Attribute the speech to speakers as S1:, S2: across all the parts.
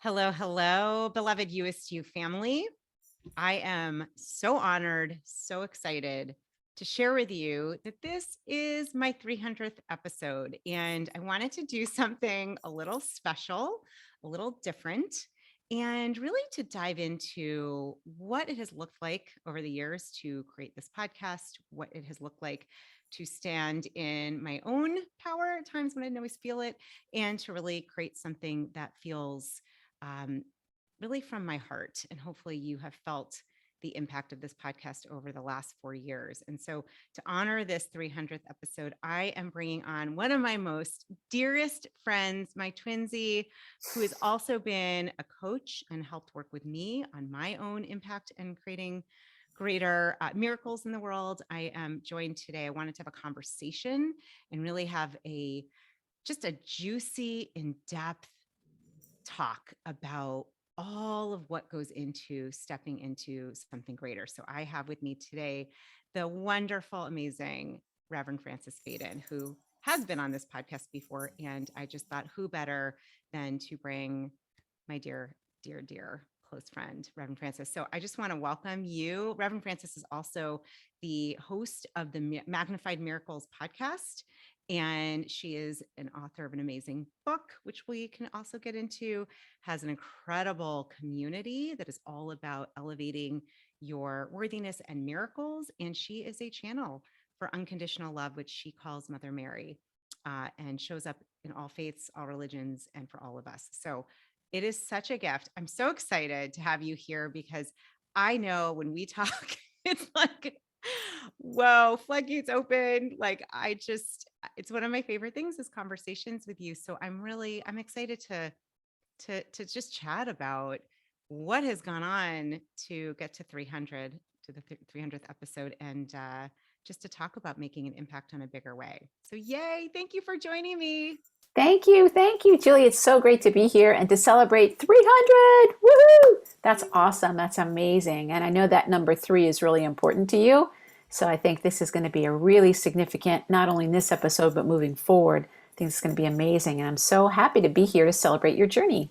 S1: Hello, hello, beloved Youest You family. I am so honored, so excited to share with you that this is my 300th episode. And I wanted to do something a little special, a little different, and really to dive into what it has looked like over the years to create this podcast, what it has looked like to stand in my own power at times when I didn't always feel it, and to really create something that feels really from my heart. And hopefully you have felt the impact of this podcast over the last 4 years. And so to honor this 300th episode, I am bringing on one of my most dearest friends, my twinsy, who has also been a coach and helped work with me on my own impact and creating greater miracles in the world. I am joined today. I wanted to have a conversation and really have just a juicy, in-depth talk about all of what goes into stepping into something greater. So I have with me today the wonderful, amazing Reverend Frances Faden, who has been on this podcast before. And I just thought, who better than to bring my dear, dear, dear close friend, Reverend Frances. So I just want to welcome you. Reverend Frances is also the host of the Magnified Miracles podcast. And she is an author of an amazing book, which we can also get into, has an incredible community that is all about elevating your worthiness and miracles. And she is a channel for unconditional love, which she calls Mother Mary, and shows up in all faiths, all religions, and for all of us. So it is such a gift. I'm so excited to have you here because I know when we talk, it's like, whoa, floodgates open. It's one of my favorite things is conversations with you. So I'm excited to just chat about what has gone on to get to 300, to the 300th episode, and just to talk about making an impact on a bigger way. So yay, thank you for joining me.
S2: Thank you, Julie. It's so great to be here and to celebrate 300. Woohoo! That's awesome. That's amazing. And I know that number 3 is really important to you. So I think this is going to be a really significant, not only in this episode, but moving forward. I think it's going to be amazing. And I'm so happy to be here to celebrate your journey.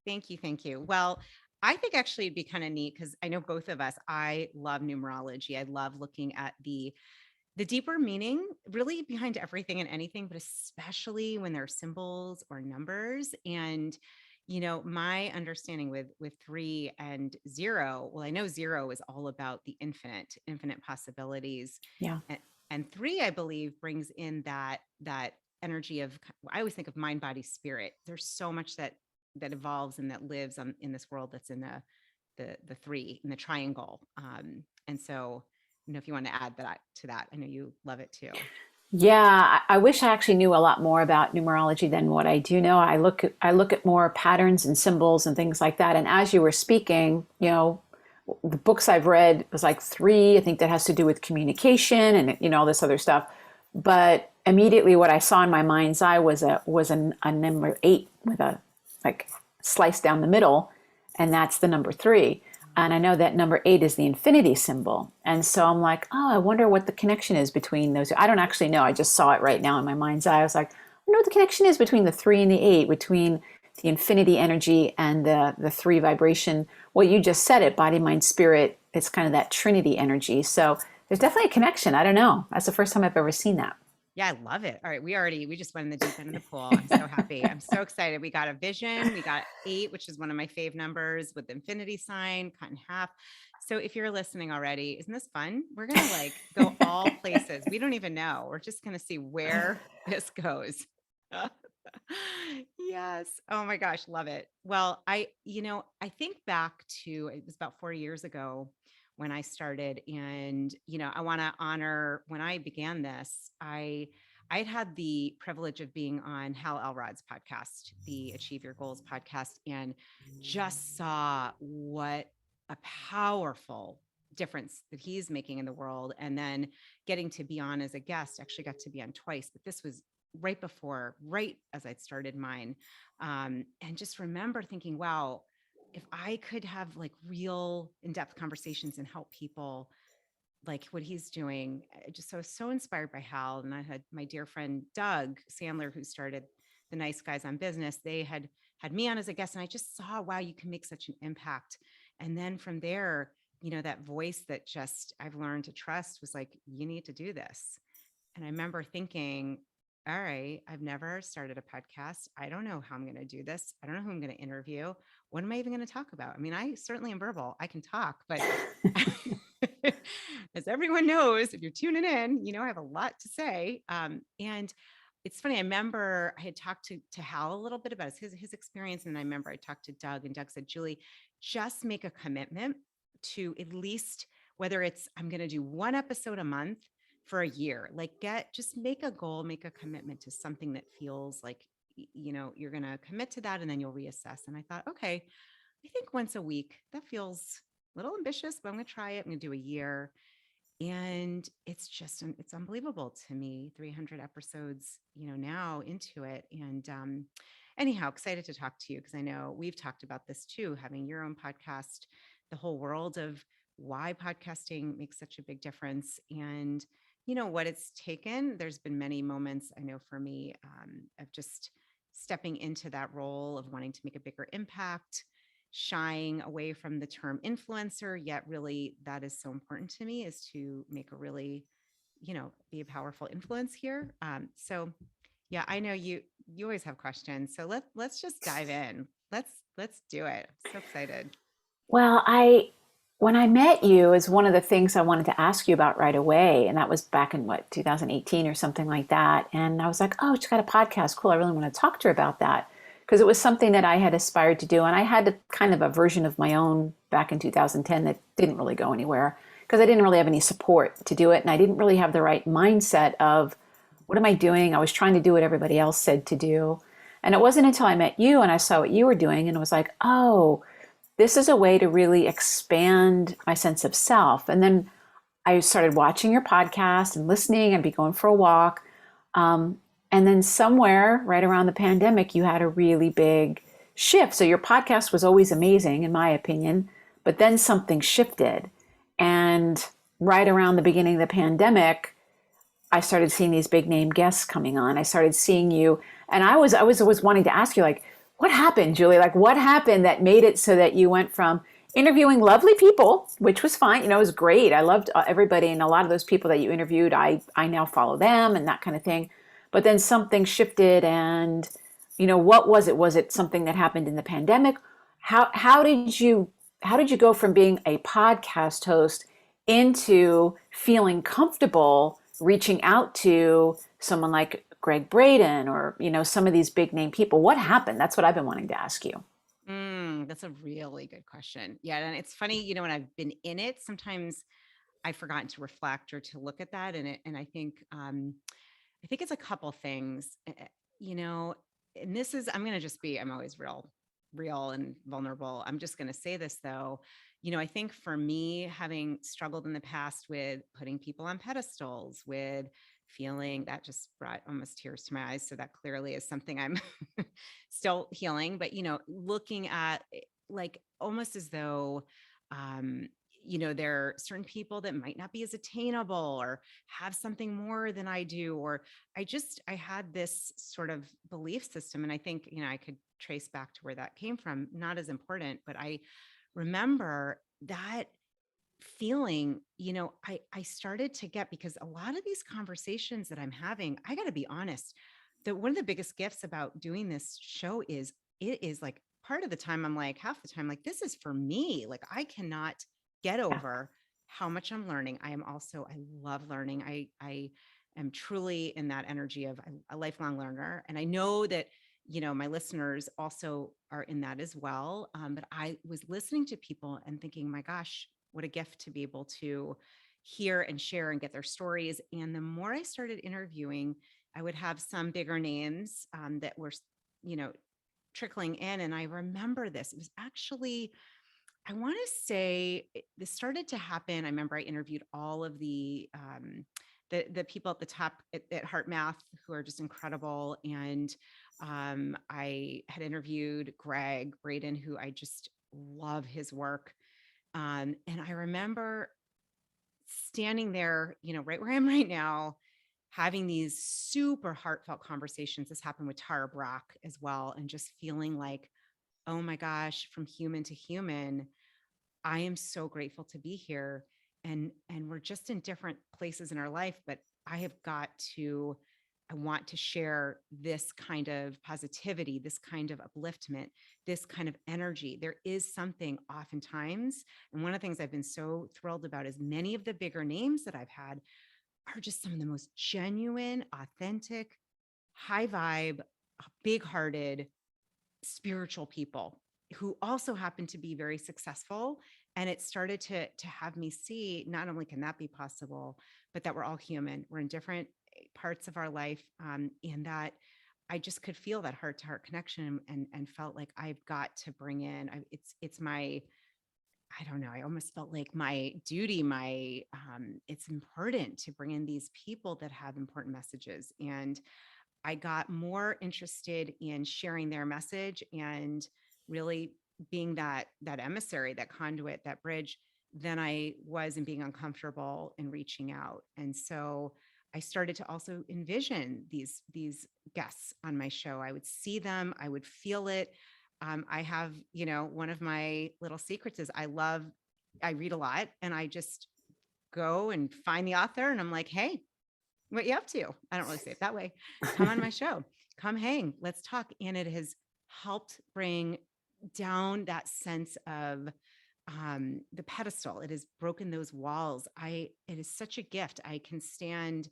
S1: Thank you. Thank you. Well, I think actually it'd be kind of neat because I know both of us, I love numerology. I love looking at the deeper meaning really behind everything and anything, but especially when there are symbols or numbers. And, my understanding with 3 and 0, well, I know 0 is all about the infinite possibilities.
S2: Yeah.
S1: And 3, I believe, brings in that energy of, I always think of mind, body, spirit. There's so much that evolves and that lives in this world that's in the 3 in the triangle. And so, if you want to add that to that, I know you love it too.
S2: Yeah, I wish I actually knew a lot more about numerology than what I do know. I look at more patterns and symbols and things like that. And as you were speaking, the books I've read was like 3. I think that has to do with communication and all this other stuff. But immediately, what I saw in my mind's eye was a number 8 with a slice down the middle, and that's the number 3. And I know that number 8 is the infinity symbol. And so I'm like, oh, I wonder what the connection is between those. I don't actually know. I just saw it right now in my mind's eye. I was like, I wonder what the connection is between the 3 and the 8, between the infinity energy and the 3 vibration. Well, you just said it, body, mind, spirit. It's kind of that trinity energy. So there's definitely a connection. I don't know. That's the first time I've ever seen that.
S1: Yeah, I love it. All right. We just went in the deep end of the pool. I'm so happy. I'm so excited. We got a vision. We got 8, which is one of my fave numbers with the infinity sign cut in half. So if you're listening already, isn't this fun? We're going to go all places. We don't even know. We're just going to see where this goes. Yes. Oh my gosh. Love it. Well, I think back to, it was about 4 years ago when I started. And, I want to honor when I began this, I had the privilege of being on Hal Elrod's podcast, the Achieve Your Goals podcast, and just saw what a powerful difference that he's making in the world. And then getting to be on as a guest, actually got to be on twice, but this was right as I'd started mine. And just remember thinking, wow, if I could have real in-depth conversations and help people like what he's doing, I was so inspired by Hal. And I had my dear friend, Doug Sandler, who started the Nice Guys on Business. They had had me on as a guest. And I just saw, wow, you can make such an impact. And then from there, that voice that just I've learned to trust was like, you need to do this. And I remember thinking, all right, I've never started a podcast. I don't know how I'm going to do this. I don't know who I'm going to interview. What am I even going to talk about? I mean, I certainly am verbal. I can talk, but as everyone knows, if you're tuning in, I have a lot to say. And it's funny. I remember I had talked to Hal a little bit about his experience. And I remember I talked to Doug, and Doug said, Julie, just make a commitment to at least, whether it's I'm going to do one episode a month for a year, like just make a goal, make a commitment to something that feels like, you're going to commit to that, and then you'll reassess. And I thought, okay, I think once a week, that feels a little ambitious, but I'm going to try it. I'm going to do a year. And it's unbelievable to me, 300 episodes, now into it. And anyhow, excited to talk to you, because I know we've talked about this too, having your own podcast, the whole world of why podcasting makes such a big difference, and what it's taken. There's been many moments, I know for me, of just stepping into that role of wanting to make a bigger impact, shying away from the term influencer, yet really that is so important to me, is to make a really, be a powerful influence here. So yeah, I know you always have questions. So let's just dive in. Let's do it. I'm so excited.
S2: Well, when I met you, is one of the things I wanted to ask you about right away, and that was back in 2018 or something like that. And I was like, oh, she's got a podcast. Cool. I really want to talk to her about that, because it was something that I had aspired to do, and I had kind of a version of my own back in 2010 that didn't really go anywhere because I didn't really have any support to do it, and I didn't really have the right mindset of what am I doing? I was trying to do what everybody else said to do. And it wasn't until I met you and I saw what you were doing, and it was like, oh, this is a way to really expand my sense of self. And then I started watching your podcast and listening. I'd be going for a walk. And then somewhere right around the pandemic, you had a really big shift. So your podcast was always amazing, in my opinion, but then something shifted. And right around the beginning of the pandemic, I started seeing these big name guests coming on. I started seeing you. And I was always wanting to ask you, like, what happened, Julie? Like, what happened that made it so that you went from interviewing lovely people, which was fine, it was great. I loved everybody, and a lot of those people that you interviewed, I now follow them and that kind of thing. But then something shifted, and what was it? Was it something that happened in the pandemic? How did you go from being a podcast host into feeling comfortable reaching out to someone like Greg Braden or, some of these big name people? What happened? That's what I've been wanting to ask you.
S1: That's a really good question. Yeah. And it's funny, when I've been in it, sometimes I've forgotten to reflect or to look at that. And I think it's a couple things, and this is, I'm always real and vulnerable. I'm just going to say this though. I think for me, having struggled in the past with putting people on pedestals, with feeling, that just brought almost tears to my eyes. So that clearly is something I'm still healing, but, looking at like almost as though, there are certain people that might not be as attainable or have something more than I do. Or I had this sort of belief system. And I think, I could trace back to where that came from, not as important, but I remember that feeling, I started to get, because a lot of these conversations that I'm having, I got to be honest, that one of the biggest gifts about doing this show is it is like part of the time, I'm like, half the time, like, this is for me. Like, I cannot get over how much I'm learning. I love learning. I am truly in that energy of a lifelong learner. And I know that, my listeners also are in that as well. But I was listening to people and thinking, my gosh, what a gift to be able to hear and share and get their stories. And the more I started interviewing, I would have some bigger names that were, trickling in. And I remember this. It was actually, I want to say this started to happen. I remember I interviewed all of the people at the top at Heart Math, who are just incredible. And I had interviewed Greg Braden, who I just love his work. And I remember standing there, right where I am right now, having these super heartfelt conversations. This happened with Tara Brach as well. And just feeling like, oh my gosh, from human to human, I am so grateful to be here. And we're just in different places in our life, but I have got to, I want to share this kind of positivity, this kind of upliftment, this kind of energy. There is something oftentimes, and one of the things I've been so thrilled about is many of the bigger names that I've had are just some of the most genuine, authentic, high vibe, big hearted, spiritual people who also happen to be very successful. And it started to have me see, not only can that be possible, but that we're all human. We're in different parts of our life, and that I just could feel that heart to heart connection, and felt like I've got to bring in. It's my, I don't know. I almost felt like my duty, it's important to bring in these people that have important messages. And I got more interested in sharing their message and really being that emissary, that conduit, that bridge, than I was in being uncomfortable and reaching out. And so I started to also envision these guests on my show. I would see them, I would feel it. I have, one of my little secrets is I read a lot, and I just go and find the author, and I'm like, hey, what you up to? I don't really say it that way. Come on my show, come hang, let's talk. And it has helped bring down that sense of the pedestal. It has broken those walls. It is such a gift. I can stand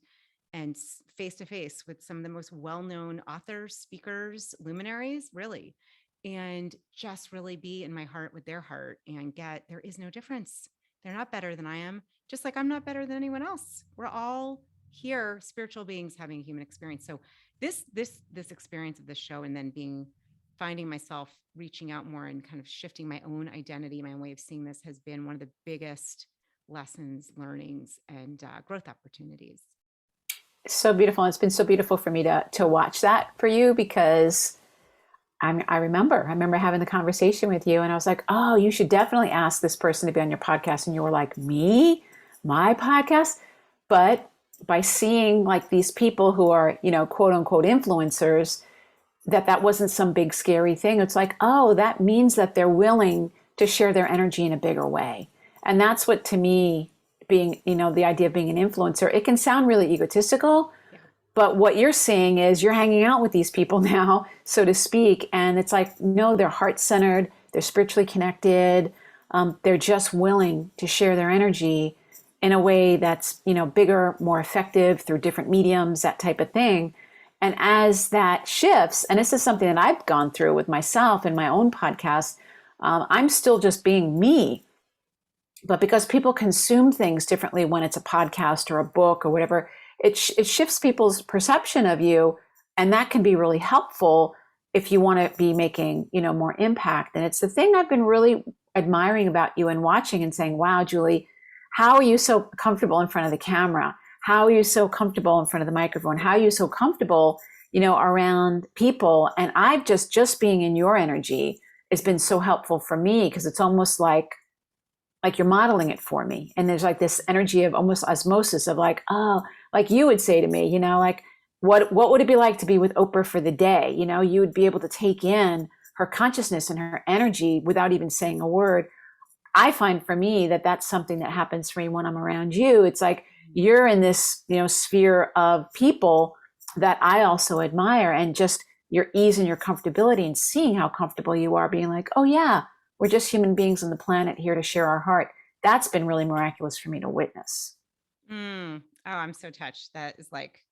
S1: and face to face with some of the most well-known authors, speakers, luminaries, really, and just really be in my heart with their heart and get, there is no difference. They're not better than I am, just like I'm not better than anyone else. We're all here, spiritual beings having a human experience. So this experience of this show, and then finding myself reaching out more and kind of shifting my own identity, my own way of seeing this, has been one of the biggest lessons, learnings, and growth opportunities.
S2: So beautiful. It's been so beautiful for me to watch that for you, because I remember having the conversation with you, and I was like, oh, you should definitely ask this person to be on your podcast. And you were like, me, my podcast? But by seeing like these people who are, quote unquote influencers, that wasn't some big scary thing. It's like, oh, that means that they're willing to share their energy in a bigger way. And that's what, to me, being, the idea of being an influencer, it can sound really egotistical, but what you're seeing is you're hanging out with these people now, so to speak. And it's like, no, they're heart-centered, they're spiritually connected. They're just willing to share their energy in a way that's, bigger, more effective through different mediums, that type of thing. And as that shifts, and this is something that I've gone through with myself in my own podcast, I'm still just being me. But because people consume things differently when it's a podcast or a book or whatever, it shifts people's perception of you. And that can be really helpful if you want to be making, more impact. And it's the thing I've been really admiring about you and watching and saying, wow, Julie, how are you so comfortable in front of the camera? How are you so comfortable in front of the microphone? How are you so comfortable, around people? And I've just being in your energy has been so helpful for me, because it's almost like you're modeling it for me. And there's like this energy of almost osmosis of like, oh, like you would say to me, like, what would it be like to be with Oprah for the day? You would be able to take in her consciousness and her energy without even saying a word. I find for me that that's something that happens for me when I'm around you. It's like you're in this, sphere of people that I also admire, and just your ease and your comfortability, and seeing how comfortable you are being like, oh yeah, we're just human beings on the planet here to share our heart. That's been really miraculous for me to witness.
S1: Oh, I'm so touched. That is like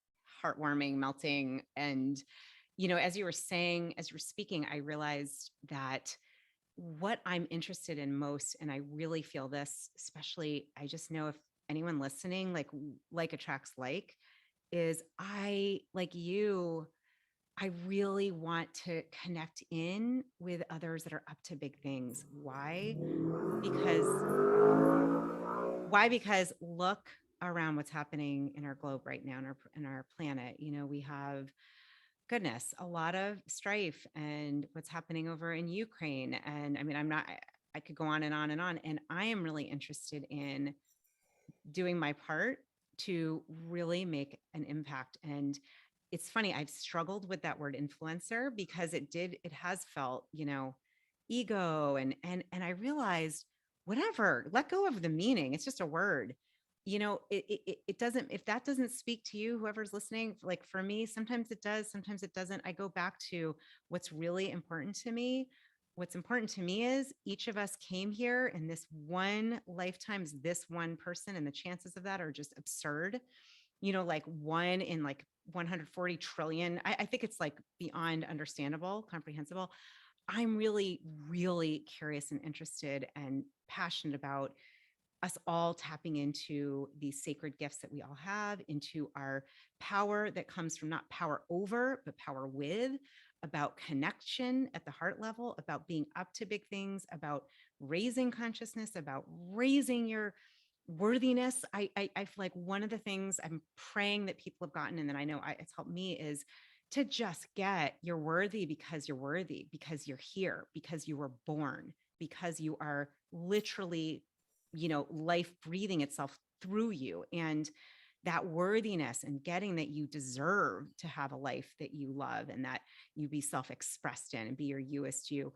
S1: heartwarming, melting. And, as you were speaking, I realized that what I'm interested in most, and I really feel this, especially, I just know if anyone listening, like attracts like, is like you, I really want to connect in with others that are up to big things. Why? Because Because look around what's happening in our globe right now, in our planet. We have, goodness, a lot of strife, and what's happening over in Ukraine. And I mean, I could go on and on and on. And I am really interested in doing my part to really make an impact. And it's funny, I've struggled with that word influencer because it has felt, ego and I realized whatever, let go of the meaning. It's just a word. It doesn't, if that doesn't speak to you, whoever's listening, like for me, sometimes it does, sometimes it doesn't. I go back to what's really important to me. What's important to me is each of us came here in this one lifetime as this one person, and the chances of that are just absurd. Like one in like 140 trillion. I think it's like beyond understandable, comprehensible. I'm really, really curious and interested and passionate about us all tapping into these sacred gifts that we all have, into our power that comes from not power over, but power with, about connection at the heart level, about being up to big things, about raising consciousness, about raising your worthiness. I feel like one of the things I'm praying that people have gotten, and then I know it's helped me, is to just get you're worthy because you're worthy, because you're here, because you were born, because you are literally, life breathing itself through you. And that worthiness and getting that you deserve to have a life that you love and that you be self-expressed in and be your Youest You.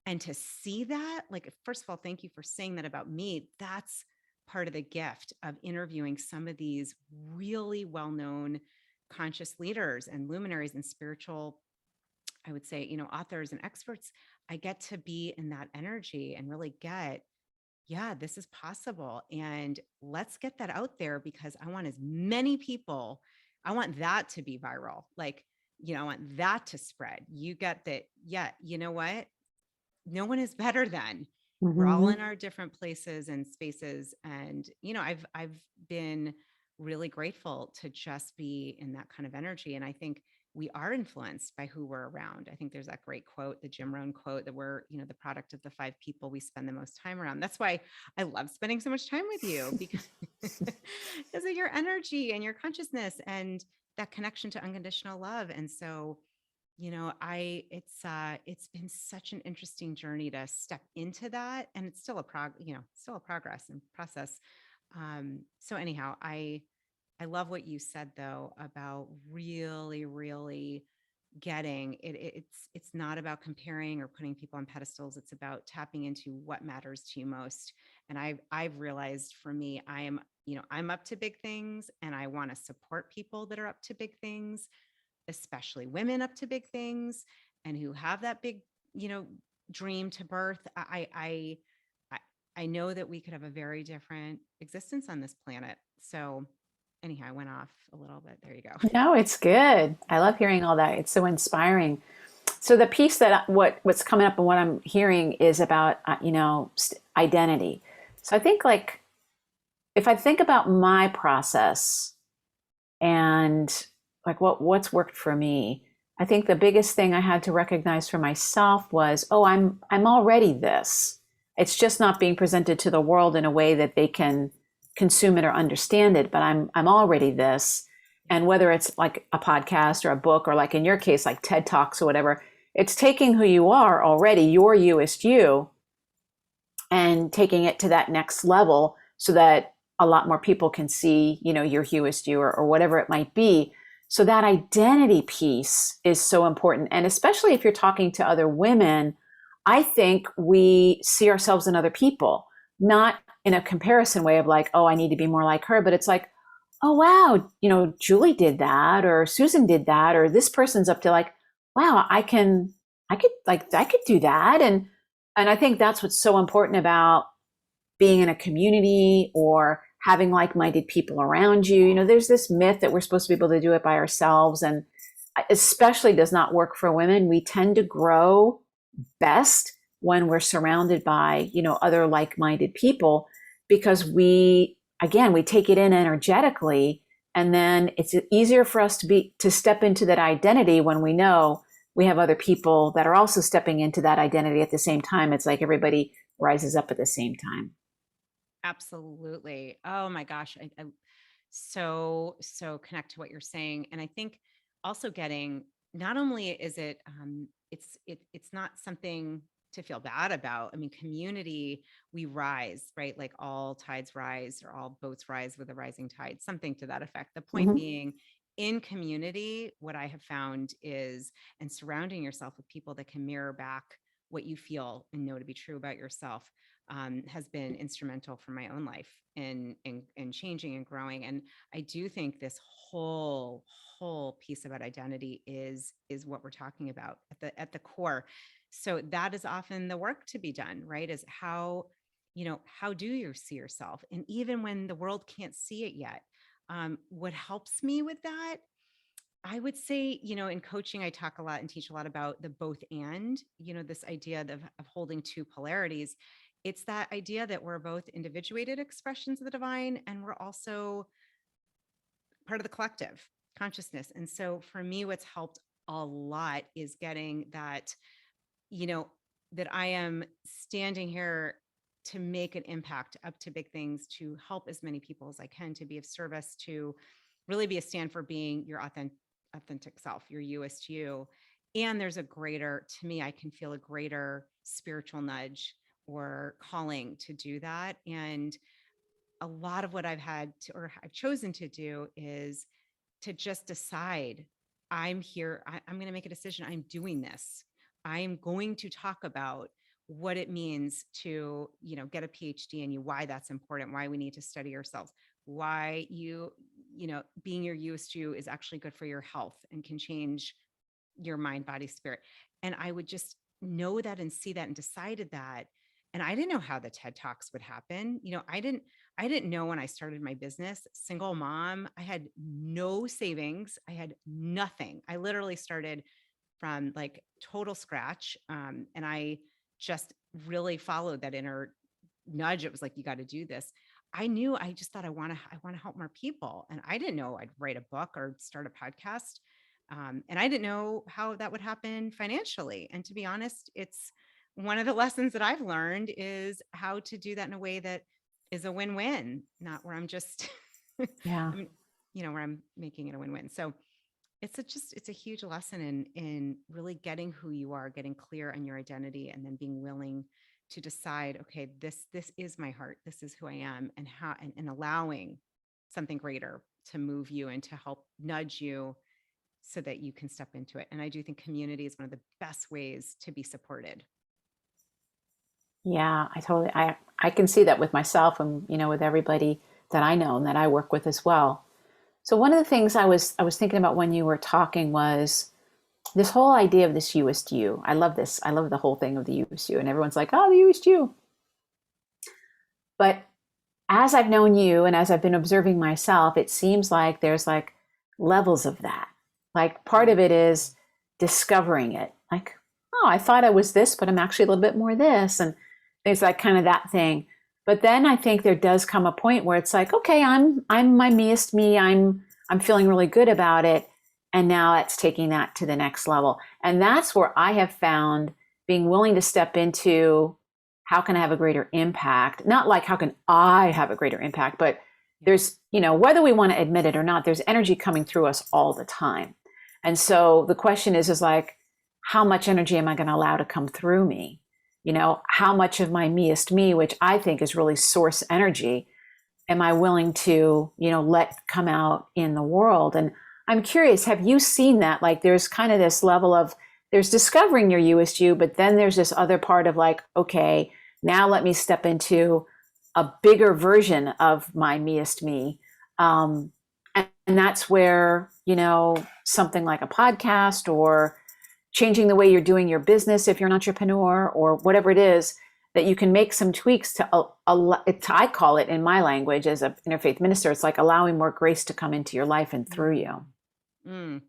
S1: And to see that, like, first of all, thank you for saying that about me. That's part of the gift of interviewing some of these really well-known conscious leaders and luminaries and spiritual, I would say, authors and experts. I get to be in that energy and really get, yeah, this is possible. And let's get that out there because I want as many people, I want that to be viral. Like, I want that to spread. You get that. Yeah. You know what? No one is better than. We're all
S2: Mm-hmm.
S1: in our different places and spaces. And, I've been really grateful to just be in that kind of energy. And I think we are influenced by who we're around. I think there's that great quote, the Jim Rohn quote, that we're, the product of the 5 people we spend the most time around. That's why I love spending so much time with you because, because of your energy and your consciousness and that connection to unconditional love. And so, it's been such an interesting journey to step into that, and it's still still a progress and process. So anyhow, I love what you said though about really, really getting it. It's not about comparing or putting people on pedestals. It's about tapping into what matters to you most. And I've realized for me, I'm up to big things, and I want to support people that are up to big things, especially women up to big things and who have that big, dream to birth. I I know that we could have a very different existence on this planet. So anyhow, I went off a little bit. There you go.
S2: No, it's good. I love hearing all that. It's so inspiring. So the piece that what's coming up and what I'm hearing is about identity. So I think, like, if I think about my process and like what's worked for me, I think the biggest thing I had to recognize for myself was, oh, I'm already this. It's just not being presented to the world in a way that they can consume it or understand it, but I'm already this. And whether it's like a podcast or a book, or like in your case, like TED Talks or whatever, it's taking who you are already, your Youest You, and taking it to that next level so that a lot more people can see, your Youest You, or whatever it might be. So that identity piece is so important. And especially if you're talking to other women, I think we see ourselves in other people, not in a comparison way of like, oh, I need to be more like her, but it's like, oh, wow, Julie did that, or Susan did that, or this person's up to, like, wow, I could do that. And I think that's what's so important about being in a community or having like-minded people around you. There's this myth that we're supposed to be able to do it by ourselves, and especially does not work for women. We tend to grow best when we're surrounded by, other like-minded people, because we take it in energetically, and then it's easier for us to step into that identity when we know we have other people that are also stepping into that identity at the same time. It's like everybody rises up at the same time.
S1: Absolutely. Oh my gosh. I so connect to what you're saying. And I think also getting, not only is it, it's not something to feel bad about. I mean, community, we rise, right? Like all tides rise, or all boats rise with a rising tide, something to that effect. The point being, in community, what I have found is, and surrounding yourself with people that can mirror back what you feel and know to be true about yourself, has been instrumental for my own life in changing and growing. And I do think this whole piece about identity is what we're talking about at the core. So that is often the work to be done, right? Is how, how do you see yourself? And even when the world can't see it yet, what helps me with that, I would say, in coaching, I talk a lot and teach a lot about the both and, this idea of holding two polarities. It's that idea that we're both individuated expressions of the divine, and we're also part of the collective consciousness. And so for me, what's helped a lot is getting that, that I am standing here to make an impact, up to big things, to help as many people as I can, to be of service, to really be a stand for being your authentic self, your Youest You. And there's a greater, to me, I can feel a greater spiritual nudge or calling to do that. And a lot of what I've had to, or I've chosen to do, is to just decide, I'm here. I'm going to make a decision. I'm doing this. I am going to talk about what it means to, get a PhD, and why that's important, why we need to study ourselves, why being your Youest You is actually good for your health and can change your mind, body, spirit. And I would just know that and see that and decided that. And I didn't know how the TED Talks would happen. I didn't know when I started my business, single mom, I had no savings. I had nothing. I literally started from like total scratch. And I just really followed that inner nudge. It was like, you got to do this. I just thought I want to help more people. And I didn't know I'd write a book or start a podcast. And I didn't know how that would happen financially. And to be honest, it's one of the lessons that I've learned is how to do that in a way that is a win-win, not where I'm just,
S2: Yeah.
S1: where I'm making it a win-win. So it's a huge lesson in really getting who you are, getting clear on your identity, and then being willing to decide, okay, this is my heart. This is who I am, and how, and allowing something greater to move you and to help nudge you so that you can step into it. And I do think community is one of the best ways to be supported.
S2: Yeah, I can see that with myself and, with everybody that I know and that I work with as well. So one of the things I was thinking about when you were talking was this whole idea of this Youest You. I love this. I love the whole thing of the Youest You, and everyone's like, "Oh, the Youest You." But as I've known you and as I've been observing myself, it seems like there's like levels of that. Like part of it is discovering it. Like, oh, I thought I was this, but I'm actually a little bit more this. And there's like kind of that thing. But then I think there does come a point where it's like, okay, I'm my meest me. I'm feeling really good about it. And now it's taking that to the next level. And that's where I have found being willing to step into how can I have a greater impact? Not like how can I have a greater impact, but there's, whether we want to admit it or not, there's energy coming through us all the time. And so the question is like, how much energy am I going to allow to come through me? How much of my meest me, which I think is really source energy, am I willing to, let come out in the world? And I'm curious, have you seen that? Like there's kind of this level of, there's discovering your Youest You, but then there's this other part of like, okay, now let me step into a bigger version of my meest me. And that's where, something like a podcast or changing the way you're doing your business, if you're an entrepreneur or whatever it is, that you can make some tweaks to, I call it in my language as an interfaith minister, it's like allowing more grace to come into your life and through you.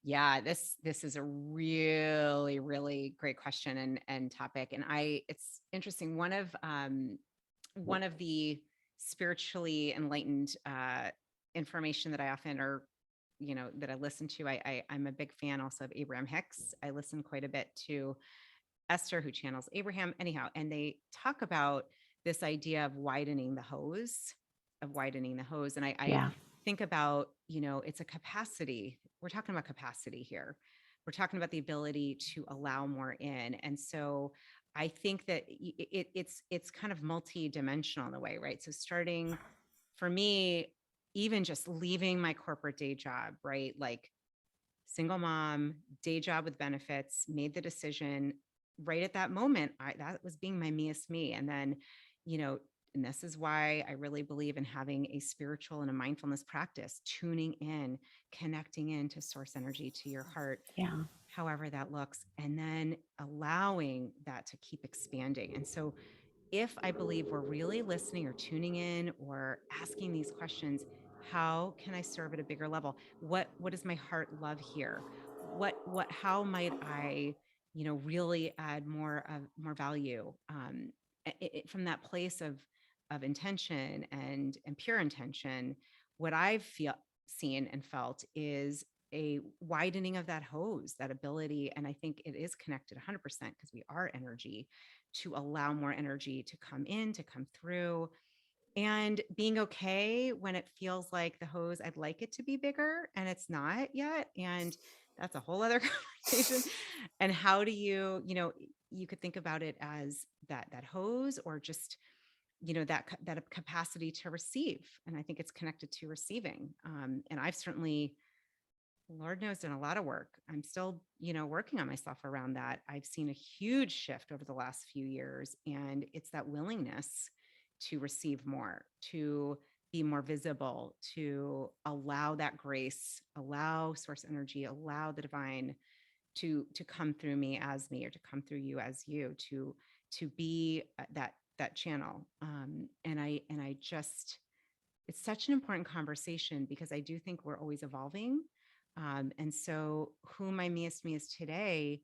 S1: Yeah, this is a really, really great question and topic. And it's interesting. One of the spiritually enlightened information that I often that I listen to, I'm a big fan also of Abraham Hicks. I listen quite a bit to Esther, who channels Abraham anyhow. And they talk about this idea of widening the hose. And I think about, it's a capacity. We're talking about capacity here. We're talking about the ability to allow more in. And so I think that it's kind of multi-dimensional in a way, right? So starting for me, even just leaving my corporate day job, right? Like single mom, day job with benefits, made the decision right at that moment. That was being my meest me. And then, you know, and this is why I really believe in having a spiritual and a mindfulness practice, tuning in, connecting into source energy, to your heart,
S2: Yeah.
S1: however that looks, and then allowing that to keep expanding. And so if I believe we're really listening or tuning in or asking these questions, how can I serve at a bigger level? What does my heart love here? How might I, really add more value, from that place of intention and pure intention. What I've seen and felt is a widening of that hose, that ability. And I think it is connected 100% because we are energy, to allow more energy to come in, to come through, and being okay when it feels like the hose, I'd like it to be bigger and it's not yet. And that's a whole other conversation. And how do you could think about it as that hose, or just, that capacity to receive. And I think it's connected to receiving. And I've certainly, Lord knows, done a lot of work. I'm still, working on myself around that. I've seen a huge shift over the last few years, and it's that willingness to receive more, to be more visible, to allow that grace, allow source energy, allow the divine to come through me, or to come through you as you, to be that channel. And I just, it's such an important conversation, because I do think we're always evolving. And so who my meest me is today,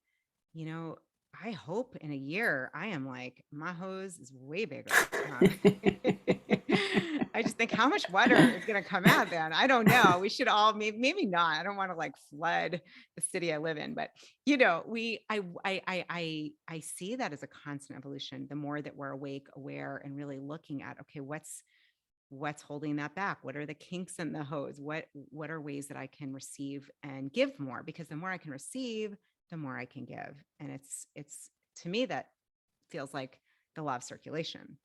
S1: I hope in a year I am like, my hose is way bigger. I just think, how much water is going to come out then? I don't know. We should all, maybe not. I don't want to like flood the city I live in, but I see that as a constant evolution. The more that we're awake, aware, and really looking at, okay, what's holding that back? What are the kinks in the hose? What are ways that I can receive and give more? Because the more I can receive, the more I can give. And it's to me, that feels like the law of circulation.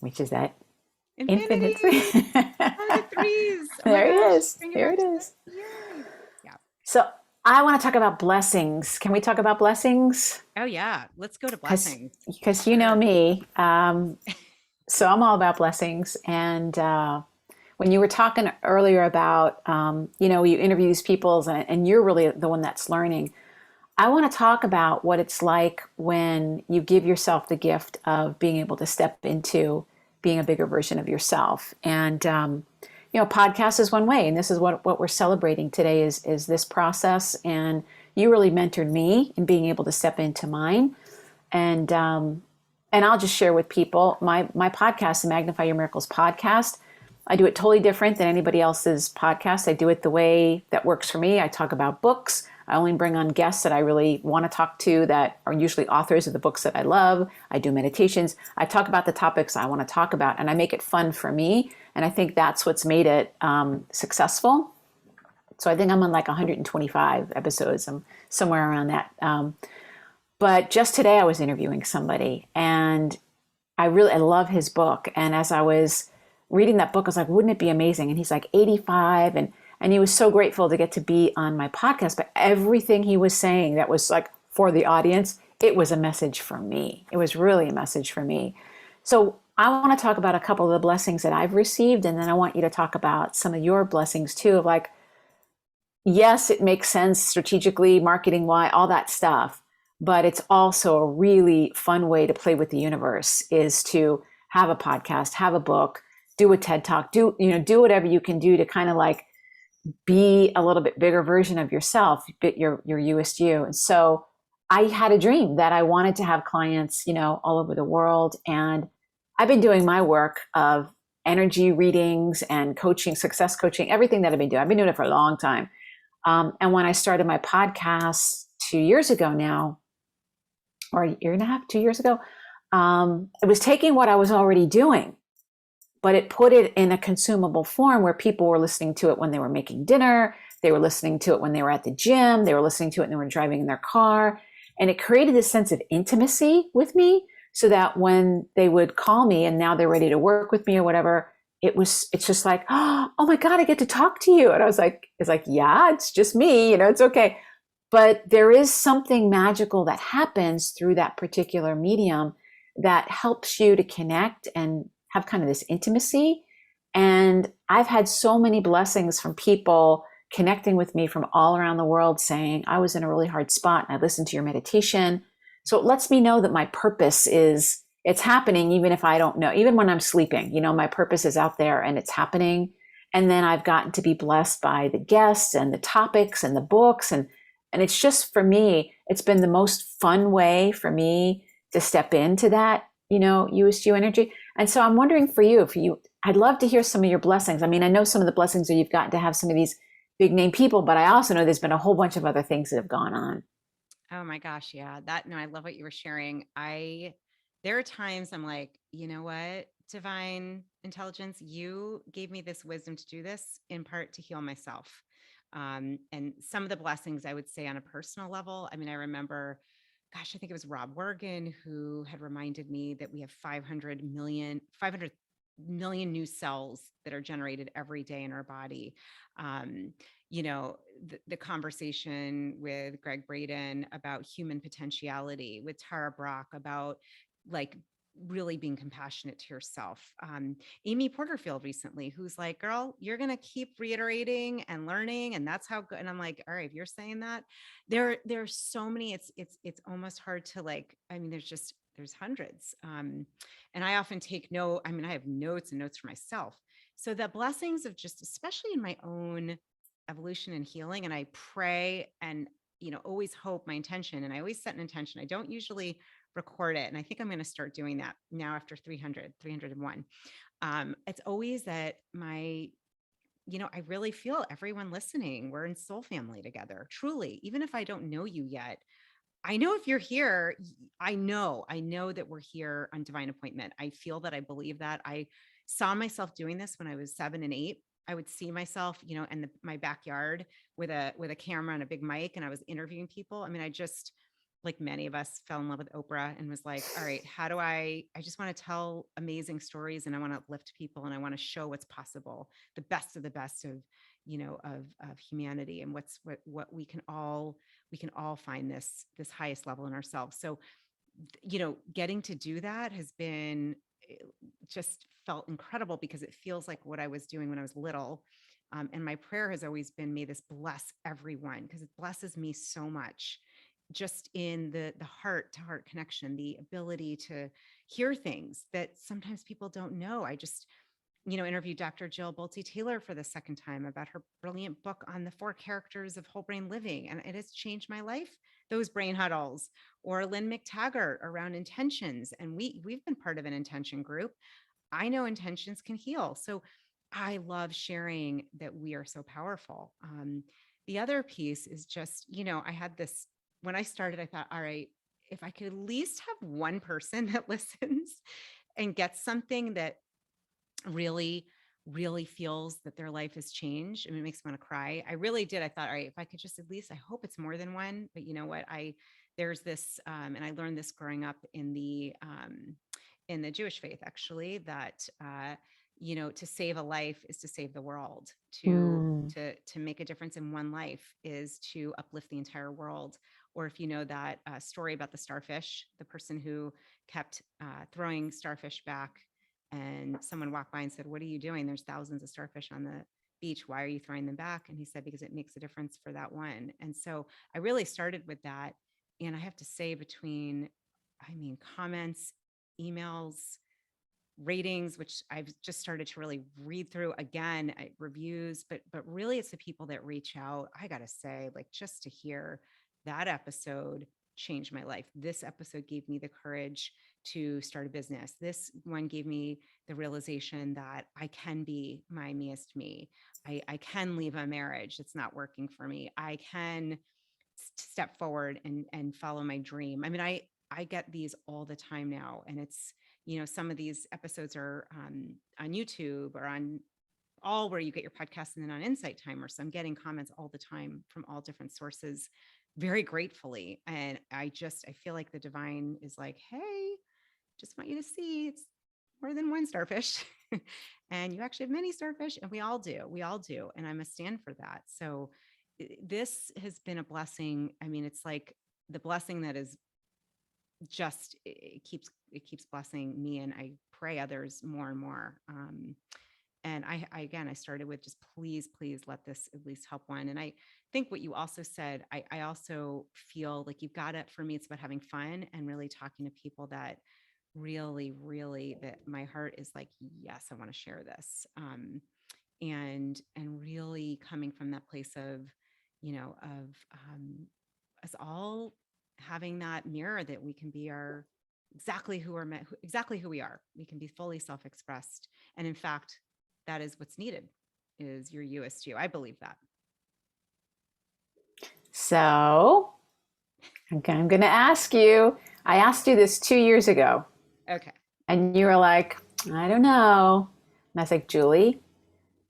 S2: Which is that
S1: Infinity. The threes. Oh
S2: there it
S1: gosh,
S2: is. There it is.
S1: Yeah.
S2: So I want to talk about blessings. Can we talk about blessings?
S1: Oh yeah. Let's go to blessings.
S2: Because you know me. So I'm all about blessings. And when you were talking earlier about, you interview these people and you're really the one that's learning. I want to talk about what it's like when you give yourself the gift of being able to step into being a bigger version of yourself. And, podcast is one way. And this is what we're celebrating today is this process. And you really mentored me in being able to step into mine. And I'll just share with people my podcast, the Magnify Your Miracles podcast. I do it totally different than anybody else's podcast. I do it the way that works for me. I talk about books. I only bring on guests that I really want to talk to, that are usually authors of the books that I love. I do meditations. I talk about the topics I want to talk about, and I make it fun for me. And I think that's what's made it successful. So I think I'm on like 125 episodes. I'm somewhere around that. But just today I was interviewing somebody, and I love his book. And as I was reading that book, I was like, wouldn't it be amazing? And he's like 85, and he was so grateful to get to be on my podcast. But everything he was saying that was like for the audience, it was a message for me. It was really a message for me. So I want to talk about a couple of the blessings that I've received. And then I want you to talk about some of your blessings too, of like, yes, it makes sense strategically, marketing, why, all that stuff. But it's also a really fun way to play with the universe, is to have a podcast, have a book, do a TED Talk, do whatever you can do to kind of like be a little bit bigger version of yourself, your Youest You. And so I had a dream that I wanted to have clients, all over the world. And I've been doing my work of energy readings and coaching, success coaching, everything that I've been doing. I've been doing it for a long time. And when I started my podcast 2 years ago now, or a year and a half, 2 years ago, it was taking what I was already doing, but it put it in a consumable form where people were listening to it when they were making dinner. They were listening to it when they were at the gym. They were listening to it when they were driving in their car. And it created this sense of intimacy with me, so that when they would call me and now they're ready to work with me or whatever, it's just like, oh my God, I get to talk to you. And I was like, it's like, yeah, it's just me, it's okay. But there is something magical that happens through that particular medium that helps you to connect and have kind of this intimacy. And I've had so many blessings from people connecting with me from all around the world saying, I was in a really hard spot and I listened to your meditation. So it lets me know that my purpose it's happening even if I don't know, even when I'm sleeping, my purpose is out there and it's happening. And then I've gotten to be blessed by the guests and the topics and the books. And it's just, for me, it's been the most fun way for me to step into that, Youest You energy. And so I'm wondering for you, I'd love to hear some of your blessings. I mean, I know some of the blessings that you've gotten to have some of these big name people, but I also know there's been a whole bunch of other things that have gone on.
S1: Oh my gosh. Yeah. No, I love what you were sharing. There are times I'm like, you know what, divine intelligence, you gave me this wisdom to do this in part to heal myself. And some of the blessings I would say on a personal level. I mean, I remember, gosh, I think it was Rob Wergan who had reminded me that we have 500 million new cells that are generated every day in our body. Um, the conversation with Greg Braden about human potentiality, with Tara Brach about like really being compassionate to yourself. Amy Porterfield recently, who's like, girl, you're going to keep reiterating and learning. And that's how good. And I'm like, all right, if you're saying that, there's so many, it's almost hard to like, I mean, there's hundreds. And I often take note. I mean, I have notes and notes for myself. So the blessings of just, especially in my own evolution and healing, and I pray and, always hope my intention. And I always set an intention. I don't usually record it. And I think I'm going to start doing that now after 301. It's always that I really feel everyone listening, we're in soul family together, truly, even if I don't know you yet. I know if you're here, I know that we're here on divine appointment. I feel that, I believe that. I saw myself doing this when I was 7 and 8. I would see myself, in my backyard with a camera and a big mic, and I was interviewing people. I mean, I just, like many of us, fell in love with Oprah and was like, all right, how do I just want to tell amazing stories, and I want to uplift people, and I want to show what's possible, the best of of humanity, and what we can all find this highest level in ourselves. So, getting to do that has been, just felt incredible, because it feels like what I was doing when I was little. And my prayer has always been, may this bless everyone, because it blesses me so much, just in the heart to heart connection, the ability to hear things that sometimes people don't know. I just, interviewed Dr. Jill Bolte Taylor for the second time about her brilliant book on the 4 characters of whole brain living. And it has changed my life, those brain huddles. Or Lynn McTaggart around intentions. And we've been part of an intention group. I know intentions can heal. So I love sharing that we are so powerful. The other piece is just, I had this, when I started, I thought, all right, if I could at least have one person that listens and gets something that really, really feels that their life has changed. I mean, it makes me want to cry. I really did. I thought, all right, if I could just at least, I hope it's more than one. But you know what? There's this, and I learned this growing up in the Jewish faith, actually, that to save a life is to save the world. To make a difference in one life is to uplift the entire world. Or if you know that story about the starfish, the person who kept throwing starfish back, and someone walked by and said, "What are you doing? There's thousands of starfish on the beach. Why are you throwing them back?" And he said, "Because it makes a difference for that one." And so I really started with that. And I have to say, between, comments, emails, ratings, which I've just started to really read through again, reviews, but really it's the people that reach out. I got to say, like, just to hear that episode changed my life. This episode gave me the courage to start a business. This one gave me the realization that I can be my meest me. I can leave a marriage that's not working for me. I can step forward and follow my dream. I mean, I get these all the time now, and it's, some of these episodes are on YouTube or on all where you get your podcast, and then on Insight Timer. So I'm getting comments all the time from all different sources very gratefully. And I feel like the divine is like, hey, just want you to see it's more than one starfish. And you actually have many starfish, and we all do. We all do. And I must stand for that. So this has been a blessing. I mean, it's like the blessing that is just, it keeps blessing me, and I pray others more and more. And again, I started with just please let this at least help one. And I think what you also said, I also feel like you've got it. For me, it's about having fun and really talking to people that really that my heart is like, yes, I want to share this. And really coming from that place of, us all having that mirror that we can be our exactly who are meant, exactly who we are. We can be fully self-expressed. And in fact, that is what's needed, is your Youest You. I believe that.
S2: So I'm going to ask you, I asked you this 2 years ago.
S1: Okay.
S2: And you were like, I don't know. And I was like, Julie,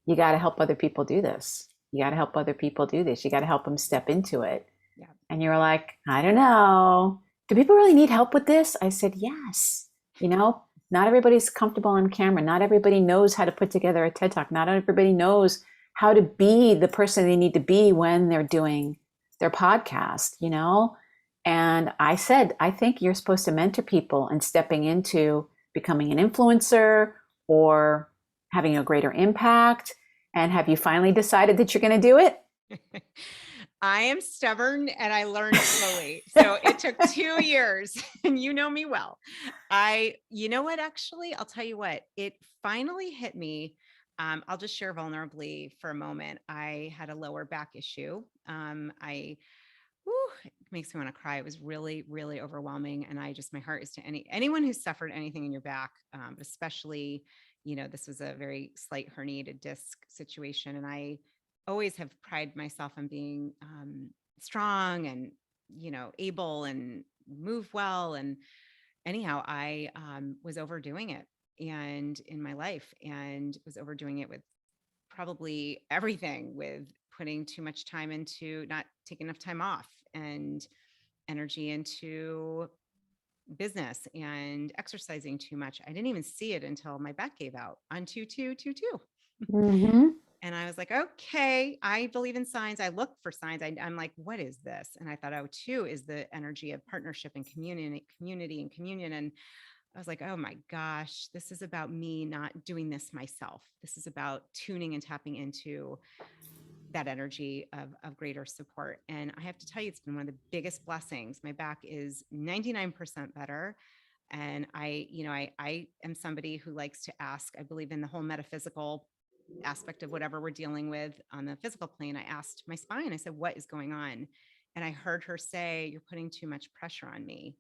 S2: you got to help other people do this. You got to help other people do this. You got to help them step into it.
S1: Yeah.
S2: And you were like, I don't know. Do people really need help with this? I said, yes. Not everybody's comfortable on camera. Not everybody knows how to put together a TED Talk. Not everybody knows how to be the person they need to be when they're doing their podcast, And I said, I think you're supposed to mentor people and stepping into becoming an influencer or having a greater impact. And have you finally decided that you're going to do it?
S1: I am stubborn and I learned slowly. So it took 2 years, and you know me well. You know what, actually, I'll tell you what, it finally hit me. I'll just share vulnerably for a moment. I had a lower back issue. It makes me want to cry. It was really overwhelming. And my heart is to anyone who's suffered anything in your back, but especially, this was a very slight herniated disc situation. And I always have prided myself on being strong and, able and move well. And anyhow, I was overdoing it and in my life, and was overdoing it with probably everything, with putting too much time into not taking enough time off and energy into business and exercising too much. I didn't even see it until my back gave out on 2222.
S2: Mm-hmm.
S1: And I was like, okay, I believe in signs. I look for signs. I'm like, what is this? And I thought, 2 is the energy of partnership and community and communion. And I was like, oh my gosh, this is about me not doing this myself. This is about tuning and tapping into that energy of greater support. And I have to tell you, it's been one of the biggest blessings. My back is 99% better. And I am somebody who likes to ask. I believe in the whole metaphysical aspect of whatever we're dealing with on the physical plane. I asked my spine, I said, what is going on? And I heard her say, you're putting too much pressure on me.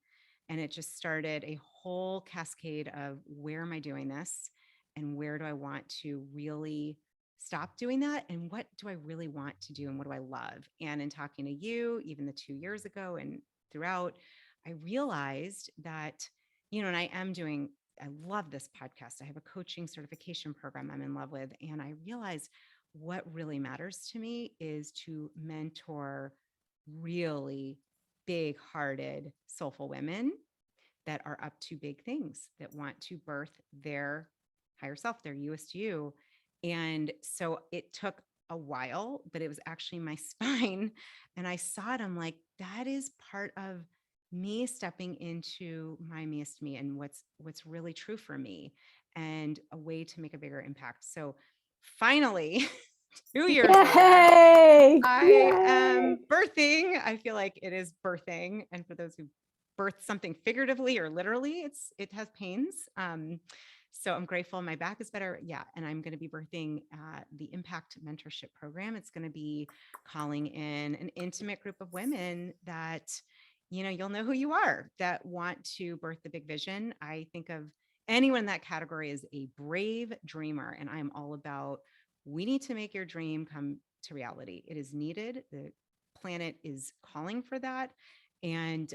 S1: And it just started a whole cascade of, where am I doing this? And where do I want to really stop doing that? And what do I really want to do? And what do I love? And in talking to you, even the 2 years ago and throughout, I realized that, and I love this podcast. I have a coaching certification program I'm in love with. And I realized what really matters to me is to mentor really big-hearted, soulful women that are up to big things, that want to birth their higher self, their Youest You. And so it took a while, but it was actually my spine. And I saw it. I'm like, that is part of me stepping into my meest me and what's really true for me, and a way to make a bigger impact. So finally, 2 years later, I am birthing. I feel like it is birthing. And for those who birth something figuratively or literally, it has pains. So I'm grateful. My back is better. Yeah. And I'm going to be birthing the Impact Mentorship Program. It's going to be calling in an intimate group of women that, you'll know who you are, that want to birth the big vision. I think of anyone in that category as a brave dreamer. And I'm all about, we need to make your dream come to reality. It is needed. The planet is calling for that. And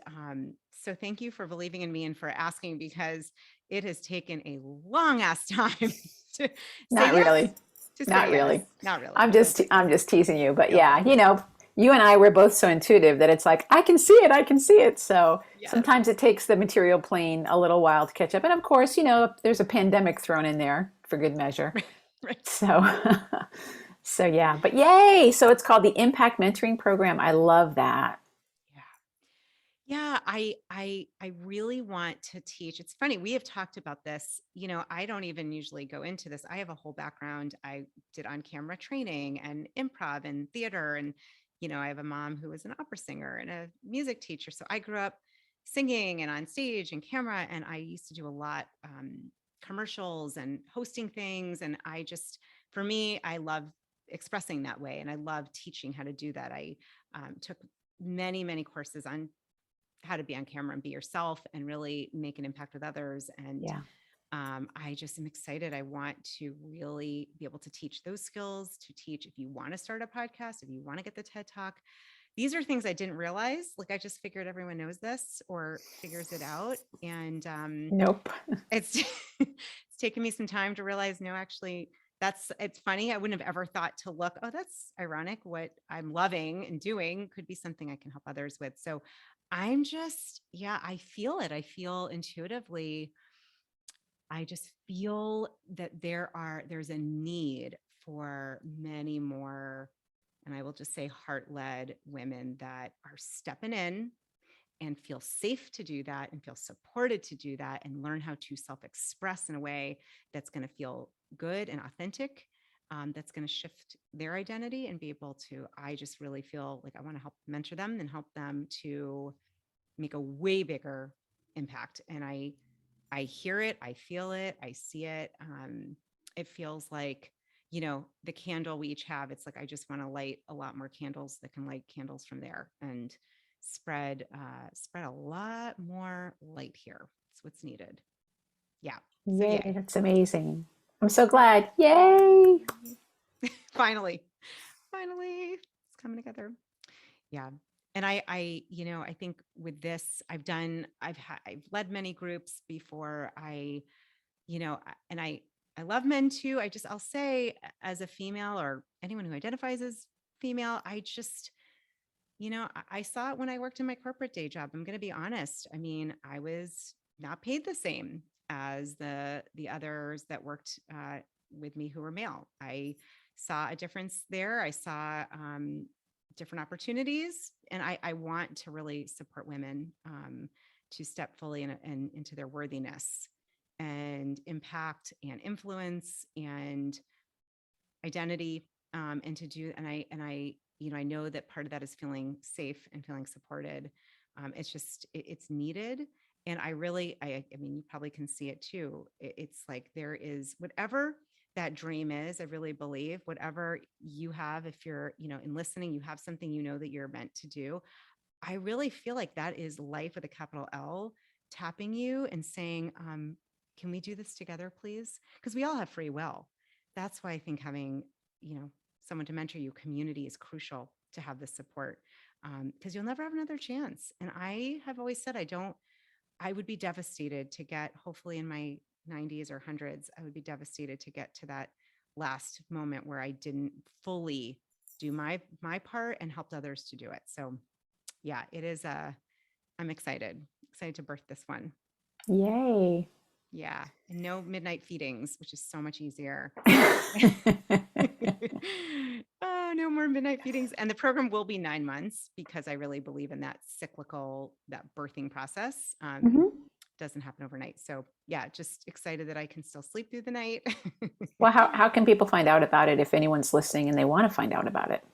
S1: so thank you for believing in me and for asking, because it has taken a long ass time to
S2: Not
S1: say
S2: really.
S1: yes, to say
S2: Not
S1: yes.
S2: really.
S1: Not really.
S2: I'm just teasing you, but yeah, You and I were both so intuitive that it's like, I can see it, I can see it. So
S1: Yes.
S2: sometimes it takes the material plane a little while to catch up. And of course, there's a pandemic thrown in there for good measure.
S1: Right.
S2: So, so yeah, but yay. So it's called the Impact Mentoring Program. I love that.
S1: Yeah. Yeah, I really want to teach. It's funny, we have talked about this. I don't even usually go into this. I have a whole background. I did on-camera training and improv and theater. And, I have a mom who was an opera singer and a music teacher. So I grew up singing and on stage and camera. And I used to do a lot commercials and hosting things. And for me, I love expressing that way. And I love teaching how to do that. I took many, many courses on how to be on camera and be yourself and really make an impact with others. And
S2: Yeah.
S1: I just am excited. I want to really be able to teach those skills, to teach if you want to start a podcast, if you want to get the TED Talk. These are things I didn't realize. Like I just figured everyone knows this or figures it out. And
S2: Nope.
S1: it's it's taken me some time to realize, no, actually, it's funny. I wouldn't have ever thought to look, oh, that's ironic. What I'm loving and doing could be something I can help others with. So I feel it. I feel intuitively. I just feel that there's a need for many more, and I will just say heart-led women that are stepping in and feel safe to do that and feel supported to do that and learn how to self-express in a way that's going to feel good and authentic, that's going to shift their identity and be able to, I just really feel like I want to help mentor them and help them to make a way bigger impact. And I hear it, I feel it, I see it. It feels like, the candle we each have, it's like, I just want to light a lot more candles that can light candles from there and spread a lot more light here. It's what's needed. Yeah. So
S2: Yay.
S1: yay.
S2: That's amazing. I'm so glad. Yay.
S1: Finally, it's coming together. Yeah. And I think with this, I've led many groups before. And I love men too. I'll say as a female or anyone who identifies as female, I saw it when I worked in my corporate day job. I'm going to be honest. I mean, I was not paid the same as the others that worked with me who were male. I saw a difference there. I saw different opportunities, and I want to really support women to step fully and into their worthiness and impact and influence and identity, and to do. I know that part of that is feeling safe and feeling supported. It's needed. And I mean, you probably can see it too. It's like there is whatever that dream is. I really believe whatever you have, if you're, in listening, you have something that you're meant to do. I really feel like that is life with a capital L tapping you and saying, can we do this together, please? Because we all have free will. That's why I think having, someone to mentor you, community is crucial to have this support, because you'll never have another chance. And I have always said, I would be devastated to get, hopefully in my 90s or hundreds, I would be devastated to get to that last moment where I didn't fully do my part and helped others to do it. So yeah, it is I'm excited to birth this one.
S2: Yay.
S1: Yeah. And no midnight feedings, which is so much easier. Oh, no more midnight feedings. And the program will be 9 months because I really believe in that that birthing process.
S2: Mhm.
S1: Doesn't happen overnight. So yeah, just excited that I can still sleep through the night.
S2: Well, how can people find out about it if anyone's listening and they want to find out about it?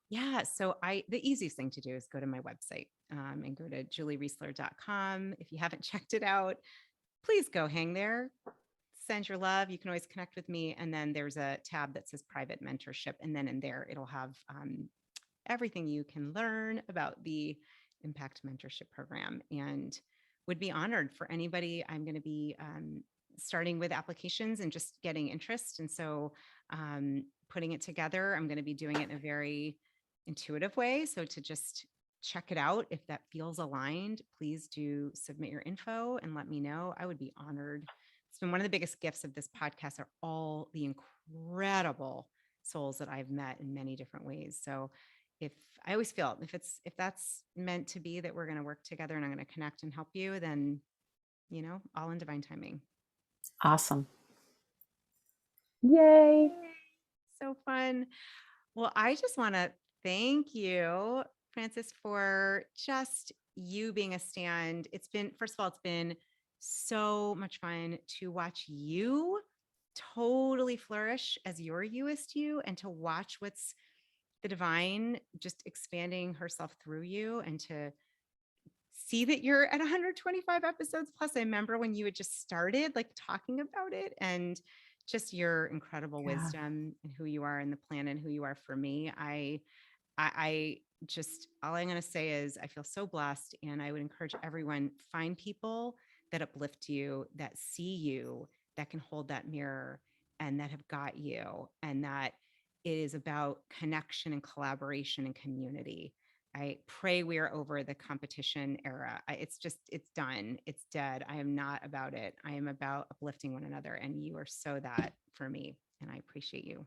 S1: Yeah. So the easiest thing to do is go to my website, and go to juliereisler.com. If you haven't checked it out, please go hang there. Send your love. You can always connect with me. And then there's a tab that says private mentorship. And then in there, it'll have everything you can learn about the Impact Mentorship Program, and would be honored for anybody. I'm going to be starting with applications and just getting interest. And so putting it together, I'm going to be doing it in a very intuitive way. So to just check it out, if that feels aligned, please do submit your info and let me know. I would be honored. It's been one of the biggest gifts of this podcast are all the incredible souls that I've met in many different ways. So if I always feel if that's meant to be that we're going to work together and I'm going to connect and help you, then, all in divine timing.
S2: Awesome. Yay.
S1: So fun. Well, I just want to thank you, Frances, for just you being a stand. First of all, it's been so much fun to watch you totally flourish as your Youest You, and to watch what's the divine just expanding herself through you, and to see that you're at 125 episodes plus. I remember when you had just started like talking about it, and just your incredible wisdom and who you are in the plan and who you are for me. I just, all I'm going to say is I feel so blessed, and I would encourage everyone, find people that uplift you, that see you, that can hold that mirror, and that have got you, and that it is about connection and collaboration and community. I pray we are over the competition era. It's done. It's dead. I am not about it. I am about uplifting one another. And you are so that for me. And I appreciate you.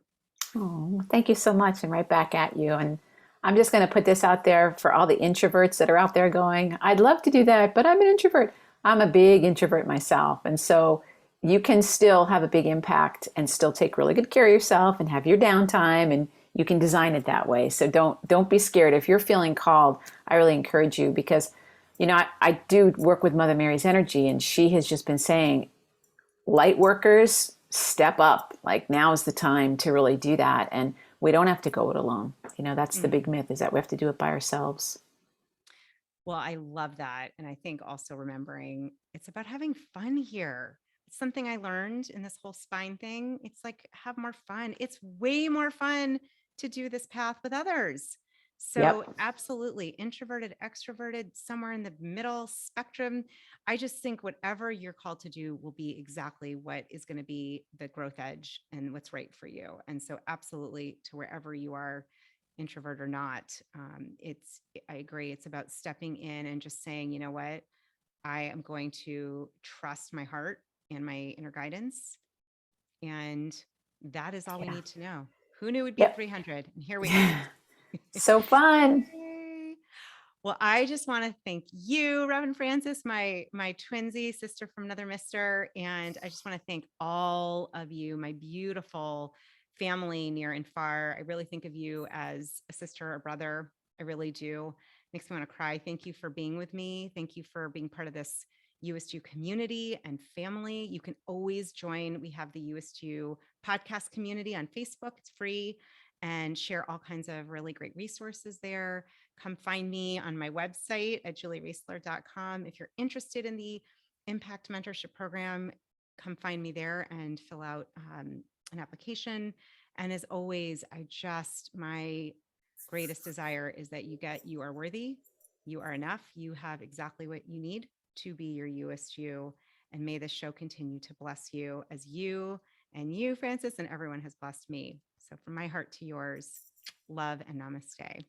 S2: Oh, thank you so much. And right back at you. And I'm just going to put this out there for all the introverts that are out there going, I'd love to do that, but I'm an introvert. I'm a big introvert myself. And so you can still have a big impact and still take really good care of yourself and have your downtime, and you can design it that way. So don't be scared. If you're feeling called, I really encourage you, because I do work with Mother Mary's energy, and she has just been saying, light workers, step up. Like, now is the time to really do that. And we don't have to go it alone. That's the big myth, is that we have to do it by ourselves.
S1: Well, I love that. And I think also remembering it's about having fun here. It's something I learned in this whole spine thing. It's like, have more fun. It's way more fun to do this path with others. So
S2: Yep.
S1: absolutely, introverted, extroverted, somewhere in the middle spectrum. I just think whatever you're called to do will be exactly what is going to be the growth edge and what's right for you. And so absolutely, to wherever you are, introvert or not, I agree. It's about stepping in and just saying, you know what, I am going to trust my heart and my inner guidance. And that is all we need to know. Who knew it would be
S2: Yep.
S1: 300? And here we are.
S2: So fun.
S1: Yay. Well, I just want to thank you, Reverend Frances, my twinsy sister from another mister. And I just want to thank all of you, my beautiful family near and far. I really think of you as a sister or brother. I really do. Makes me want to cry. Thank you for being with me. Thank you for being part of this You-est You community and family. You can always join. We have the You-est You podcast community on Facebook. It's free, and share all kinds of really great resources there. Come find me on my website at juliereisler.com. If you're interested in the Impact Mentorship Program, come find me there and fill out an application. And as always, my greatest desire is that you are worthy, you are enough, you have exactly what you need to be your Youest You. And may this show continue to bless you as you, Frances, and everyone has blessed me. So from my heart to yours, love and namaste.